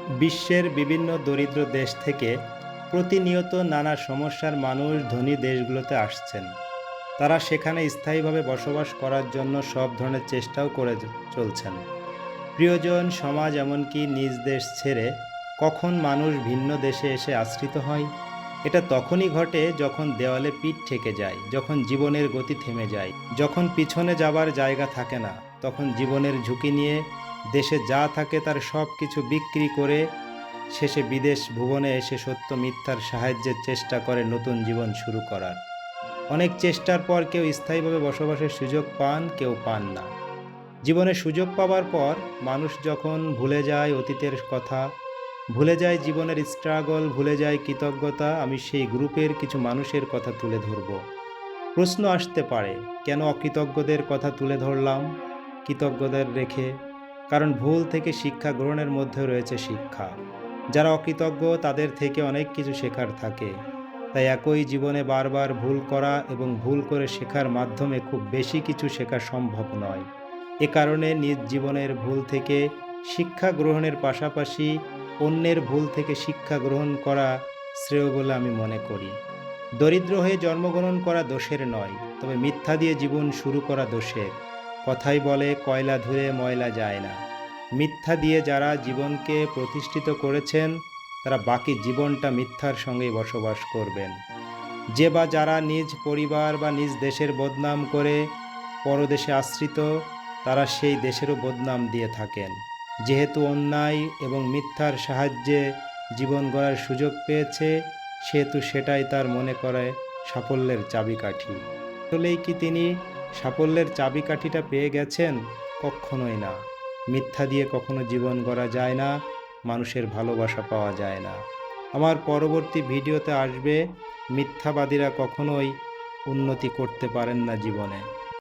বিশ্বের বিভিন্ন দরিদ্র দেশ থেকে প্রতিনিয়ত নানা সমস্যার মানুষ ধনী দেশগুলোতে আসছেন। তারা সেখানে স্থায়ীভাবে বসবাস করার জন্য সব ধরনের চেষ্টাও করে চলছেন। প্রিয়জন, সমাজ, এমনকি নিজ দেশ ছেড়ে কখন মানুষ ভিন্ন দেশে এসে আশ্রিত হয়? এটা তখনই ঘটে যখন দেওয়ালে পিঠ ঠেকে যায়, যখন জীবনের গতি থেমে যায়, যখন পিছনে যাবার জায়গা থাকে না। তখন জীবনের ঝুঁকি নিয়ে দেশে যা থাকে তার সব কিছু বিক্রি করে শেষে বিদেশ ভুবনে এসে সত্য মিথ্যার সাহায্যের চেষ্টা করে নতুন জীবন শুরু করার। অনেক চেষ্টার পর কেউ স্থায়ীভাবে বসবাসের সুযোগ পান, কেউ পান না। জীবনে সুযোগ পাওয়ার পর মানুষ যখন ভুলে যায় অতীতের কথা, ভুলে যায় জীবনের স্ট্রাগল, ভুলে যায় কৃতজ্ঞতা, আমি সেই গ্রুপের কিছু মানুষের কথা তুলে ধরব। প্রশ্ন আসতে পারে, কেন অকৃতজ্ঞদের কথা তুলে ধরলাম কৃতজ্ঞদের রেখে? কারণ ভুল থেকে শিক্ষা গ্রহণের মধ্যে রয়েছে শিক্ষা। যারা অকৃতজ্ঞ তাদের থেকে অনেক কিছু শেখার থাকে। তাই একই জীবনে বারবার ভুল করা এবং ভুল করে শেখার মাধ্যমে খুব বেশি কিছু শেখা সম্ভব নয়। এ কারণে নিজ জীবনের ভুল থেকে শিক্ষা গ্রহণের পাশাপাশি অন্যের ভুল থেকে শিক্ষা গ্রহণ করা শ্রেয় বলে আমি মনে করি। দরিদ্র হয়ে জন্মগ্রহণ করা দোষের নয়, তবে মিথ্যা দিয়ে জীবন শুরু করা দোষের। কথাই বলে, কয়লা ধুয়ে ময়লা যায় না। মিথ্যা দিয়ে যারা জীবনকে প্রতিষ্ঠিত করেছেন তারা বাকি জীবনটা মিথ্যার সঙ্গেই বসবাস করবেন। যে বা যারা নিজ পরিবার বা নিজ দেশের বদনাম করে পরদেশে আশ্রিত, তারা সেই দেশেরও বদনাম দিয়ে থাকেন। যেহেতু অন্যায় এবং মিথ্যার সাহায্যে জীবন গড়ার সুযোগ পেয়েছে, সেহেতু সেটাই তার মনে করে সাফল্যের চাবিকাঠি। আসলেই কি তিনি সাফল্যের চাবিকাঠিটা পেয়ে গেছেন? কখনোই না। মিথ্যা দিয়ে কখনো জীবন গড়া যায় না, মানুষের ভালোবাসা পাওয়া যায় না। আমার পরবর্তী ভিডিওতে আসবে, মিথ্যাবাদীরা কখনোই উন্নতি করতে পারেন না জীবনে।